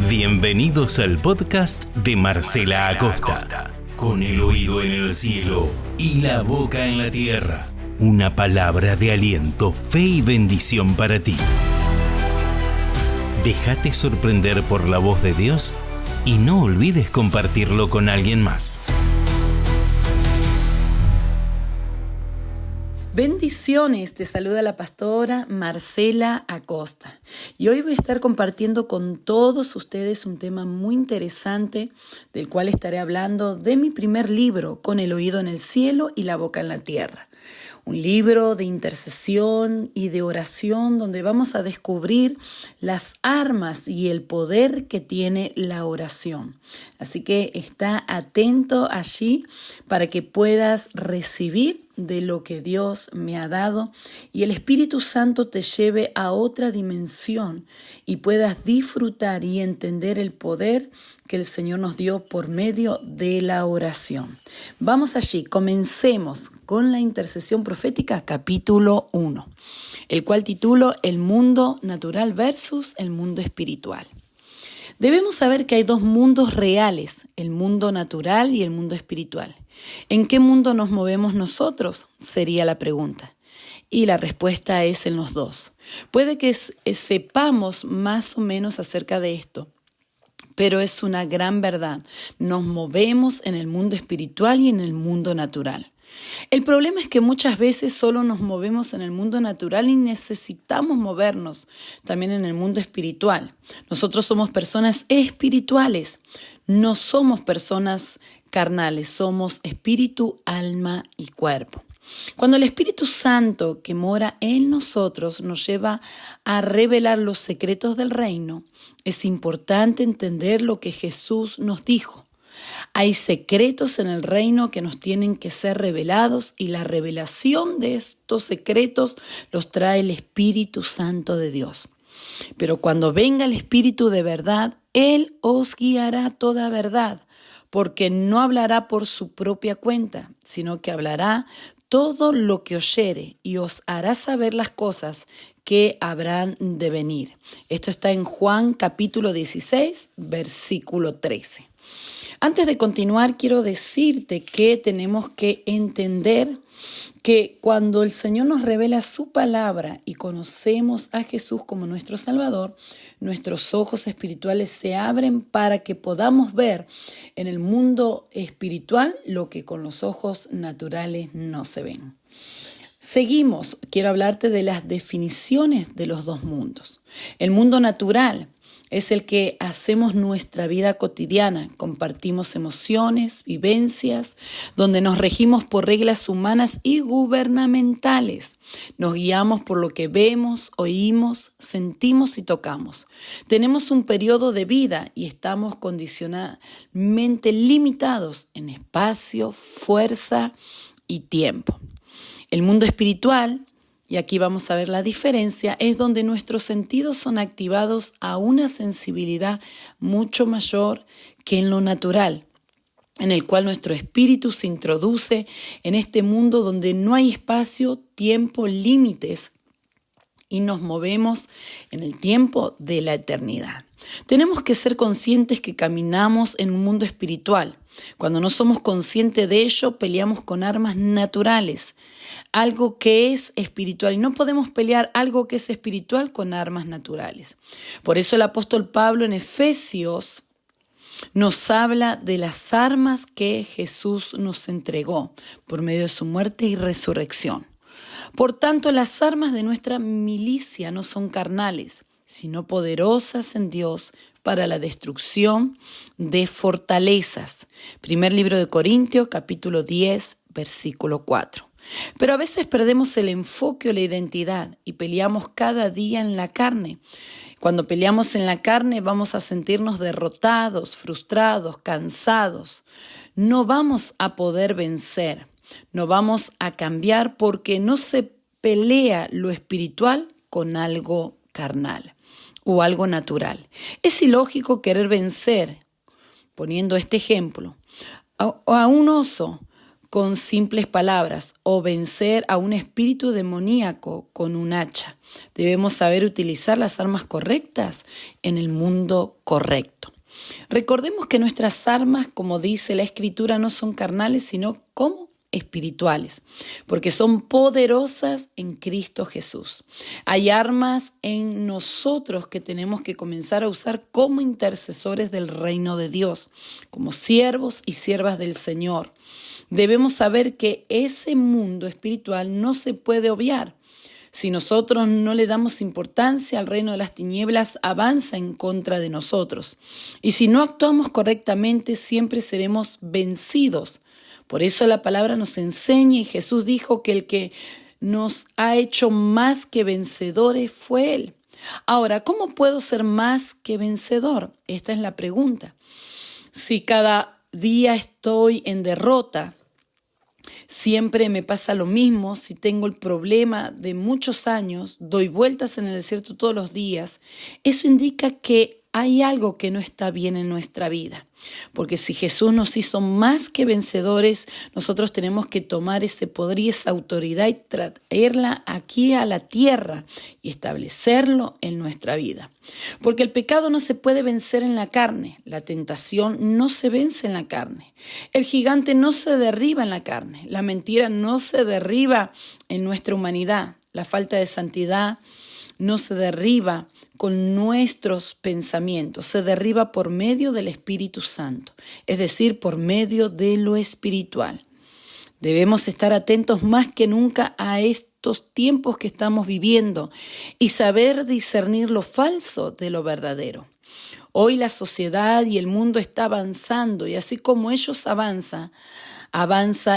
Bienvenidos al podcast de Marcela Acosta. Con el oído en el cielo y la boca en la tierra. Una palabra de aliento, fe y bendición para ti. Déjate sorprender por la voz de Dios y no olvides compartirlo con alguien más. Bendiciones, te saluda la pastora Marcela Acosta y hoy voy a estar compartiendo con todos ustedes un tema muy interesante del cual estaré hablando de mi primer libro, Con el oído en el cielo y la boca en la tierra. Un libro de intercesión y de oración donde vamos a descubrir las armas y el poder que tiene la oración. Así que está atento allí para que puedas recibir de lo que Dios me ha dado y el Espíritu Santo te lleve a otra dimensión y puedas disfrutar y entender el poder que el Señor nos dio por medio de la oración. Vamos allí, comencemos con la intercesión profética capítulo 1, el cual titulo El mundo natural versus el mundo espiritual. Debemos saber que hay dos mundos reales, el mundo natural y el mundo espiritual. ¿En qué mundo nos movemos nosotros? Sería la pregunta. Y la respuesta es en los dos. Puede que sepamos más o menos acerca de esto, pero es una gran verdad. Nos movemos en el mundo espiritual y en el mundo natural. El problema es que muchas veces solo nos movemos en el mundo natural y necesitamos movernos también en el mundo espiritual. Nosotros somos personas espirituales, no somos personas carnales, somos espíritu, alma y cuerpo. Cuando el Espíritu Santo que mora en nosotros nos lleva a revelar los secretos del reino, es importante entender lo que Jesús nos dijo. Hay secretos en el reino que nos tienen que ser revelados y la revelación de estos secretos los trae el Espíritu Santo de Dios. Pero cuando venga el Espíritu de verdad, Él os guiará toda verdad, porque no hablará por su propia cuenta, sino que hablará todo lo que oyere y os hará saber las cosas que habrán de venir. Esto está en Juan capítulo 16, versículo 13. Antes de continuar, quiero decirte que tenemos que entender que cuando el Señor nos revela su palabra y conocemos a Jesús como nuestro Salvador, nuestros ojos espirituales se abren para que podamos ver en el mundo espiritual lo que con los ojos naturales no se ven. Seguimos, quiero hablarte de las definiciones de los dos mundos. El mundo natural es el que hacemos nuestra vida cotidiana, compartimos emociones, vivencias, donde nos regimos por reglas humanas y gubernamentales. Nos guiamos por lo que vemos, oímos, sentimos y tocamos. Tenemos un periodo de vida y estamos condicionalmente limitados en espacio, fuerza y tiempo. El mundo espiritual, y aquí vamos a ver la diferencia, es donde nuestros sentidos son activados a una sensibilidad mucho mayor que en lo natural, en el cual nuestro espíritu se introduce en este mundo donde no hay espacio, tiempo, límites y nos movemos en el tiempo de la eternidad. Tenemos que ser conscientes que caminamos en un mundo espiritual. Cuando no somos conscientes de ello, peleamos con armas naturales, algo que es espiritual. Y no podemos pelear algo que es espiritual con armas naturales. Por eso el apóstol Pablo en Efesios nos habla de las armas que Jesús nos entregó por medio de su muerte y resurrección. Por tanto, las armas de nuestra milicia no son carnales, sino poderosas en Dios para la destrucción de fortalezas. Primer libro de Corintios, capítulo 10, versículo 4. Pero a veces perdemos el enfoque o la identidad y peleamos cada día en la carne. Cuando peleamos en la carne vamos a sentirnos derrotados, frustrados, cansados. No vamos a poder vencer, no vamos a cambiar porque no se pelea lo espiritual con algo carnal o algo natural. Es ilógico querer vencer, poniendo este ejemplo, a un oso con simples palabras o vencer a un espíritu demoníaco con un hacha. Debemos saber utilizar las armas correctas en el mundo correcto. Recordemos que nuestras armas, como dice la Escritura, no son carnales, sino como espirituales, porque son poderosas en Cristo Jesús. Hay armas en nosotros que tenemos que comenzar a usar como intercesores del reino de Dios, como siervos y siervas del Señor. Debemos saber que ese mundo espiritual no se puede obviar. Si nosotros no le damos importancia, el reino de las tinieblas avanza en contra de nosotros. Y si no actuamos correctamente, siempre seremos vencidos. Por eso la palabra nos enseña y Jesús dijo que el que nos ha hecho más que vencedores fue Él. Ahora, ¿cómo puedo ser más que vencedor? Esta es la pregunta. Si cada día estoy en derrota, siempre me pasa lo mismo, si tengo el problema de muchos años, doy vueltas en el desierto todos los días, eso indica que hay algo que no está bien en nuestra vida. Porque si Jesús nos hizo más que vencedores, nosotros tenemos que tomar ese poder y esa autoridad y traerla aquí a la tierra y establecerlo en nuestra vida. Porque el pecado no se puede vencer en la carne, la tentación no se vence en la carne, el gigante no se derriba en la carne, la mentira no se derriba en nuestra humanidad, la falta de santidad no se derriba con nuestros pensamientos, se derriba por medio del Espíritu Santo, es decir, por medio de lo espiritual. Debemos estar atentos más que nunca a estos tiempos que estamos viviendo y saber discernir lo falso de lo verdadero. Hoy la sociedad y el mundo está avanzando y así como ellos avanza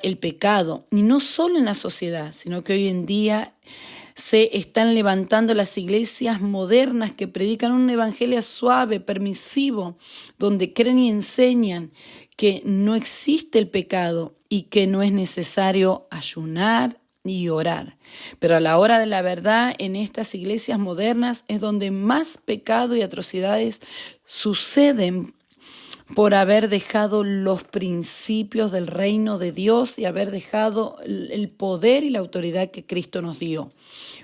el pecado. Y no solo en la sociedad, sino que hoy en día se están levantando las iglesias modernas que predican un evangelio suave, permisivo, donde creen y enseñan que no existe el pecado y que no es necesario ayunar y orar. Pero a la hora de la verdad, en estas iglesias modernas es donde más pecado y atrocidades suceden por haber dejado los principios del reino de Dios y haber dejado el poder y la autoridad que Cristo nos dio.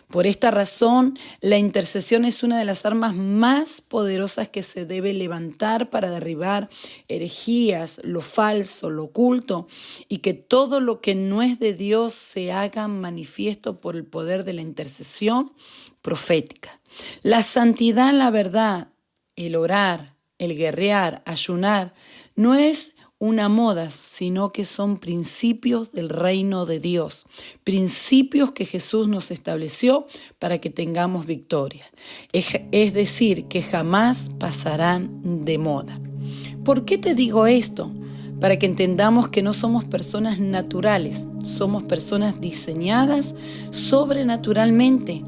Por esta razón, la intercesión es una de las armas más poderosas que se debe levantar para derribar herejías, lo falso, lo oculto, y que todo lo que no es de Dios se haga manifiesto por el poder de la intercesión profética. La santidad, la verdad, el orar, el guerrear, ayunar, no es una moda, sino que son principios del reino de Dios, principios que Jesús nos estableció para que tengamos victoria. Es decir, que jamás pasarán de moda. ¿Por qué te digo esto? Para que entendamos que no somos personas naturales, somos personas diseñadas sobrenaturalmente.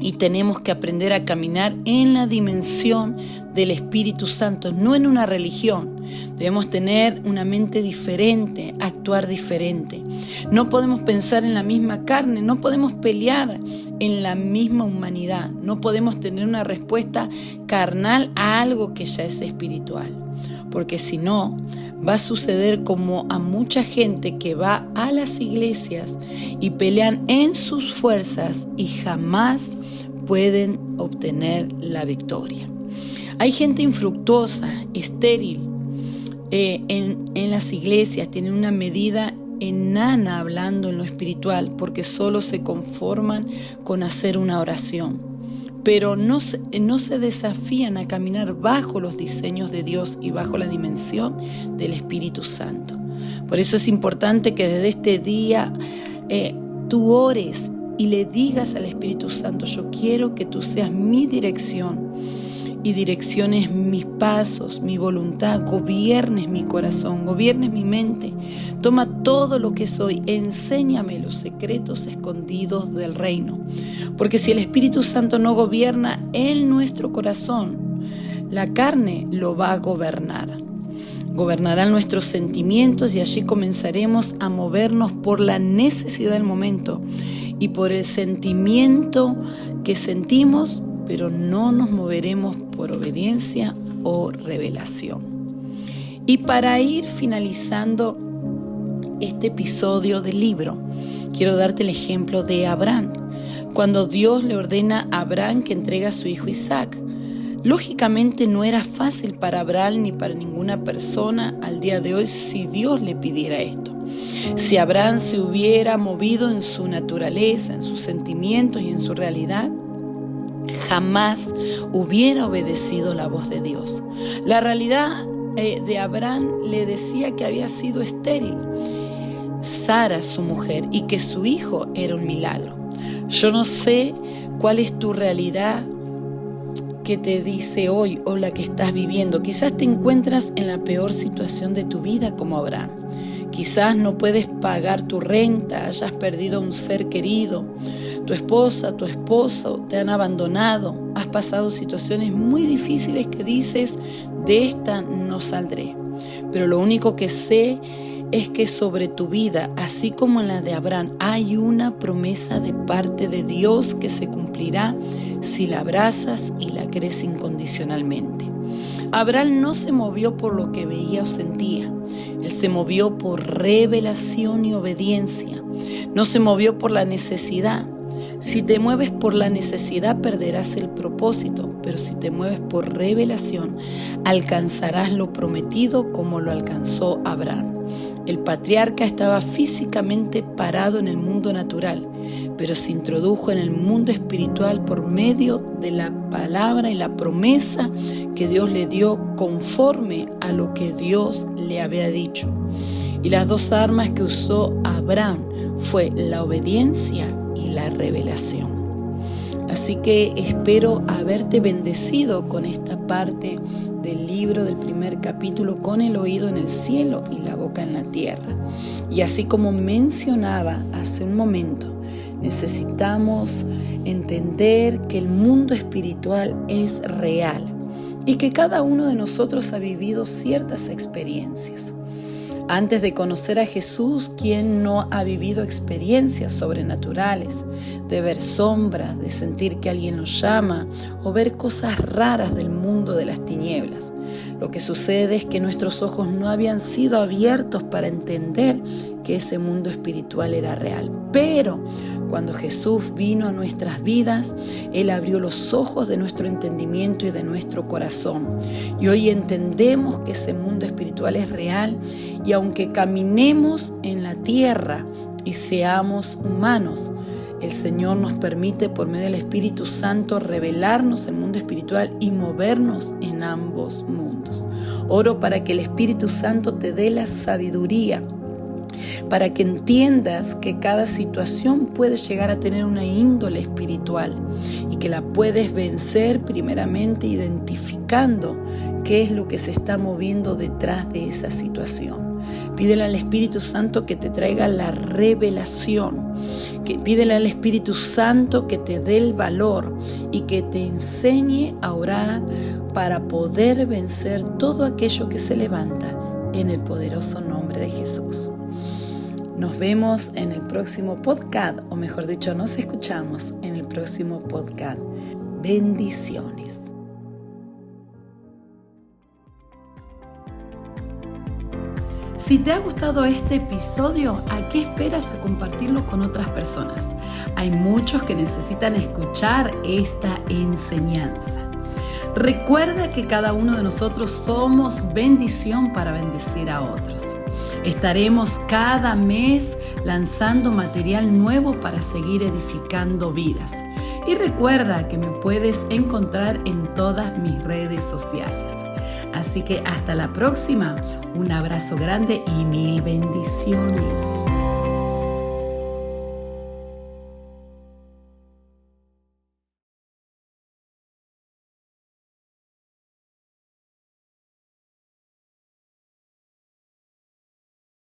Y tenemos que aprender a caminar en la dimensión del Espíritu Santo, no en una religión. Debemos tener una mente diferente, actuar diferente. No podemos pensar en la misma carne, no podemos pelear en la misma humanidad. No podemos tener una respuesta carnal a algo que ya es espiritual. Porque si no, va a suceder como a mucha gente que va a las iglesias y pelean en sus fuerzas y jamás pueden obtener la victoria. Hay gente infructuosa, estéril, en las iglesias, tienen una medida enana hablando en lo espiritual porque solo se conforman con hacer una oración. Pero no se desafían a caminar bajo los diseños de Dios y bajo la dimensión del Espíritu Santo. Por eso es importante que desde este día tú ores y le digas al Espíritu Santo: yo quiero que tú seas mi dirección y direcciones mis pasos, mi voluntad, gobiernes mi corazón, gobiernes mi mente. Toma todo lo que soy, enséñame los secretos escondidos del reino. Porque si el Espíritu Santo no gobierna en nuestro corazón, la carne lo va a gobernar. Gobernarán nuestros sentimientos y allí comenzaremos a movernos por la necesidad del momento y por el sentimiento que sentimos, pero no nos moveremos por obediencia o revelación. Y para ir finalizando este episodio del libro, quiero darte el ejemplo de Abraham. Cuando Dios le ordena a Abraham que entregue a su hijo Isaac, lógicamente no era fácil para Abraham ni para ninguna persona al día de hoy si Dios le pidiera esto. Si Abraham se hubiera movido en su naturaleza, en sus sentimientos y en su realidad, jamás hubiera obedecido la voz de Dios. La realidad de Abraham le decía que había sido estéril, Sara su mujer, y que su hijo era un milagro. Yo no sé cuál es tu realidad que te dice hoy o la que estás viviendo. Quizás te encuentras en la peor situación de tu vida como Abraham. Quizás no puedes pagar tu renta, hayas perdido a un ser querido, tu esposa, tu esposo te han abandonado, has pasado situaciones muy difíciles que dices, de esta no saldré. Pero lo único que sé es que sobre tu vida, así como en la de Abraham, hay una promesa de parte de Dios que se cumplirá si la abrazas y la crees incondicionalmente. Abraham no se movió por lo que veía o sentía. Él se movió por revelación y obediencia. No se movió por la necesidad. Si te mueves por la necesidad, perderás el propósito, pero si te mueves por revelación, alcanzarás lo prometido como lo alcanzó Abraham. El patriarca estaba físicamente parado en el mundo natural, pero se introdujo en el mundo espiritual por medio de la palabra y la promesa que Dios le dio conforme a lo que Dios le había dicho. Y las dos armas que usó Abraham fue la obediencia y la revelación. Así que espero haberte bendecido con esta parte del libro del primer capítulo, con el oído en el cielo y la boca en la tierra. Y así como mencionaba hace un momento, necesitamos entender que el mundo espiritual es real y que cada uno de nosotros ha vivido ciertas experiencias. Antes de conocer a Jesús, ¿quién no ha vivido experiencias sobrenaturales? De ver sombras, de sentir que alguien nos llama o ver cosas raras del mundo de las tinieblas. Lo que sucede es que nuestros ojos no habían sido abiertos para entender que ese mundo espiritual era real. Pero cuando Jesús vino a nuestras vidas, Él abrió los ojos de nuestro entendimiento y de nuestro corazón. Y hoy entendemos que ese mundo espiritual es real y aunque caminemos en la tierra y seamos humanos, el Señor nos permite por medio del Espíritu Santo revelarnos el mundo espiritual y movernos en ambos mundos. Oro para que el Espíritu Santo te dé la sabiduría, para que entiendas que cada situación puede llegar a tener una índole espiritual y que la puedes vencer primeramente identificando qué es lo que se está moviendo detrás de esa situación. Pídele al Espíritu Santo que te traiga la revelación, pídele al Espíritu Santo que te dé el valor y que te enseñe a orar para poder vencer todo aquello que se levanta en el poderoso nombre de Jesús. Nos vemos en el próximo podcast, o mejor dicho, nos escuchamos en el próximo podcast. Bendiciones. Si te ha gustado este episodio, ¿a qué esperas a compartirlo con otras personas? Hay muchos que necesitan escuchar esta enseñanza. Recuerda que cada uno de nosotros somos bendición para bendecir a otros. Estaremos cada mes lanzando material nuevo para seguir edificando vidas. Y recuerda que me puedes encontrar en todas mis redes sociales. Así que hasta la próxima. Un abrazo grande y mil bendiciones.